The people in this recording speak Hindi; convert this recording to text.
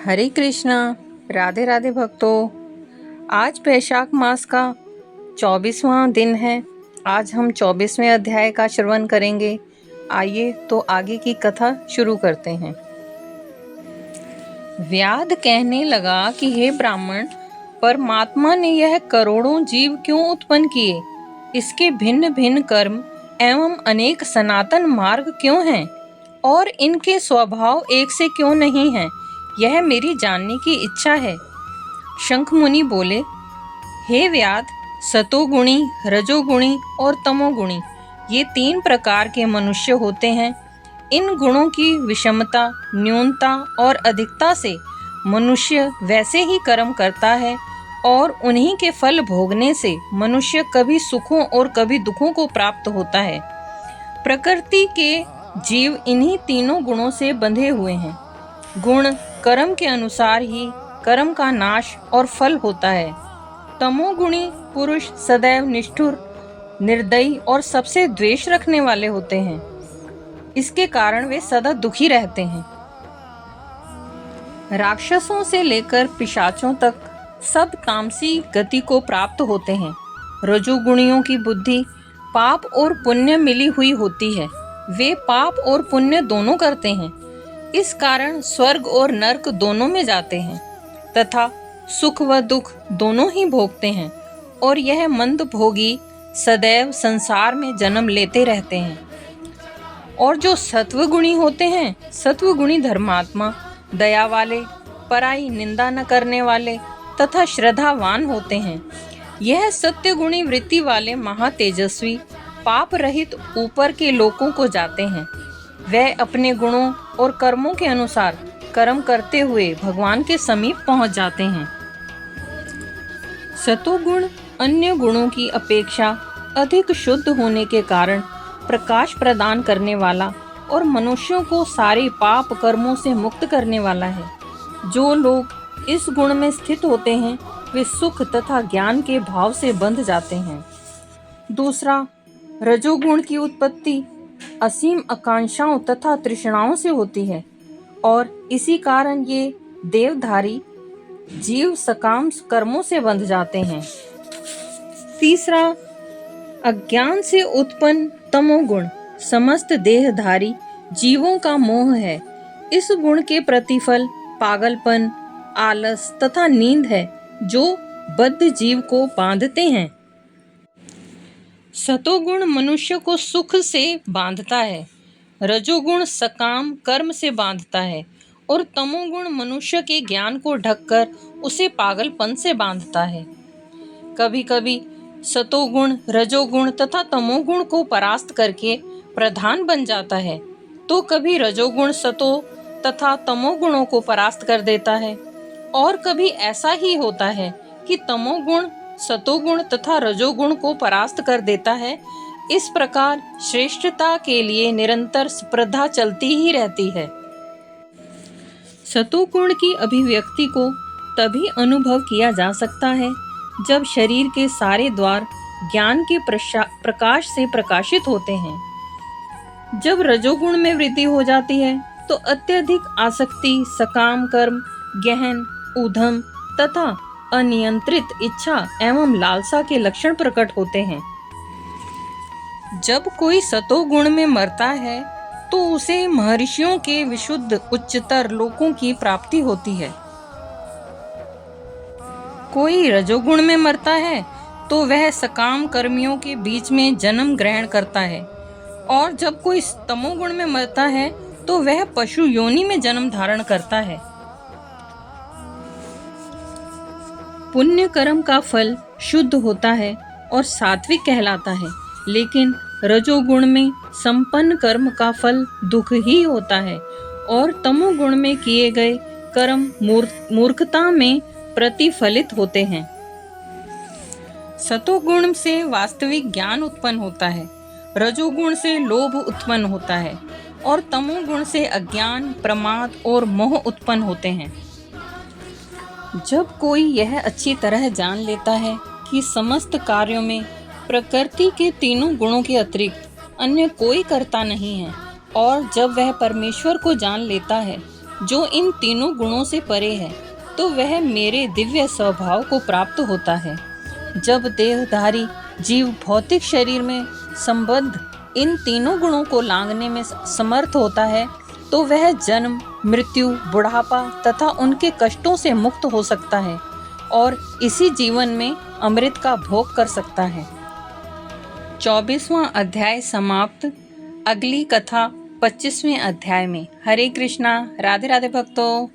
हरे कृष्णा। राधे राधे भक्तों। आज वैशाख मास का 24वां दिन है। आज हम 24वें अध्याय का श्रवण करेंगे। आइए तो आगे की कथा शुरू करते हैं। व्याध कहने लगा कि हे ब्राह्मण, परमात्मा ने यह करोड़ों जीव क्यों उत्पन्न किए? इसके भिन्न भिन्न कर्म एवं अनेक सनातन मार्ग क्यों हैं? और इनके स्वभाव एक से क्यों नहीं हैं? यह मेरी जानने की इच्छा है। शंख मुनि बोले, हे व्याध, सतोगुणी, रजोगुणी और तमोगुणी ये 3 प्रकार के मनुष्य होते हैं। इन गुणों की विषमता, न्यूनता और अधिकता से मनुष्य वैसे ही कर्म करता है और उन्हीं के फल भोगने से मनुष्य कभी सुखों और कभी दुखों को प्राप्त होता है। प्रकृति के जीव इन्हीं तीनों गुणों से बंधे हुए हैं। गुण कर्म के अनुसार ही कर्म का नाश और फल होता है। तमोगुणी पुरुष सदैव निष्ठुर, निर्दयी और सबसे द्वेष रखने वाले होते हैं। इसके कारण वे सदा दुखी रहते हैं। राक्षसों से लेकर पिशाचों तक सब तामसी गति को प्राप्त होते हैं। रजोगुणियों की बुद्धि पाप और पुण्य मिली हुई होती है। वे पाप और पुण्य दोनों करते हैं। इस कारण स्वर्ग और नरक दोनों में जाते हैं तथा सुख व दुख दोनों ही भोगते हैं। और यह मंद भोगी सदैव संसार में जन्म लेते रहते हैं। और जो सत्वगुणी होते हैं, सत्वगुणी धर्मात्मा, दया वाले, पराई निंदा न करने वाले तथा श्रद्धावान होते हैं। यह सत्यगुणी वृत्ति वाले महातेजस्वी पाप रहित ऊपर के लोकों को जाते हैं। वह अपने गुणों और कर्मों के अनुसार कर्म करते हुए भगवान के समीप पहुंच जाते हैं। सतोगुण अन्य गुणों की अपेक्षा अधिक शुद्ध होने के कारण प्रकाश प्रदान करने वाला और मनुष्यों को सारे पाप कर्मों से मुक्त करने वाला है। जो लोग इस गुण में स्थित होते हैं वे सुख तथा ज्ञान के भाव से बंध जाते हैं। दूसरा, रजोगुण की उत्पत्ति असीम आकांक्षाओं तथा तृष्णाओं से होती है और इसी कारण ये देवधारी जीव सकाम कर्मों से बंध जाते हैं। तीसरा, अज्ञान से उत्पन्न तमोगुण समस्त देहधारी जीवों का मोह है। इस गुण के प्रतिफल पागलपन, आलस तथा नींद है जो बद्ध जीव को बांधते हैं। सतोगुण मनुष्य को सुख से बांधता है, रजोगुण सकाम कर्म से बांधता है और तमोगुण मनुष्य के ज्ञान को ढककर उसे पागलपन से बांधता है। कभी कभी सतोगुण, रजोगुण तथा तमोगुण को परास्त करके प्रधान बन जाता है, तो कभी रजोगुण सतो तथा तमोगुणों को परास्त कर देता है और कभी ऐसा ही होता है कि तमोगुण सतोगुण तथा रजोगुण को परास्त कर देता है। इस प्रकार श्रेष्ठता के लिए निरंतर स्पर्धा चलती ही रहती है। सतोगुण की अभिव्यक्ति को तभी अनुभव किया जा सकता है जब शरीर के सारे द्वार ज्ञान के प्रकाश से प्रकाशित होते हैं। जब रजोगुण में वृद्धि हो जाती है तो अत्यधिक आसक्ति, सकाम कर्म, गहन ऊधम तथा अनियंत्रित इच्छा एवं लालसा के लक्षण प्रकट होते हैं। जब कोई सतोगुण में मरता है तो उसे महर्षियों के विशुद्ध उच्चतर लोकों की प्राप्ति होती है। कोई रजोगुण में मरता है तो वह सकाम कर्मियों के बीच में जन्म ग्रहण करता है और जब कोई तमोगुण में मरता है तो वह पशु योनि में जन्म धारण करता है। पुण्य कर्म का फल शुद्ध होता है और सात्विक कहलाता है, लेकिन रजोगुण में संपन्न कर्म का फल दुख ही होता है और तमोगुण में किए गए कर्म मूर्खता में प्रतिफलित होते हैं। सतोगुण से वास्तविक ज्ञान उत्पन्न होता है, रजोगुण से लोभ उत्पन्न होता है और तमोगुण से अज्ञान, प्रमाद और मोह उत्पन्न होते हैं। जब कोई यह अच्छी तरह जान लेता है कि समस्त कार्यों में प्रकृति के तीनों गुणों के अतिरिक्त अन्य कोई कर्ता नहीं है और जब वह परमेश्वर को जान लेता है जो इन तीनों गुणों से परे है, तो वह मेरे दिव्य स्वभाव को प्राप्त होता है। जब देहधारी जीव भौतिक शरीर में संबद्ध इन तीनों गुणों को लांघने में समर्थ होता है, तो वह जन्म, मृत्यु, बुढ़ापा तथा उनके कष्टों से मुक्त हो सकता है और इसी जीवन में अमृत का भोग कर सकता है। 24वां अध्याय समाप्त। अगली कथा 25वें अध्याय में। हरे कृष्णा। राधे राधे भक्तों।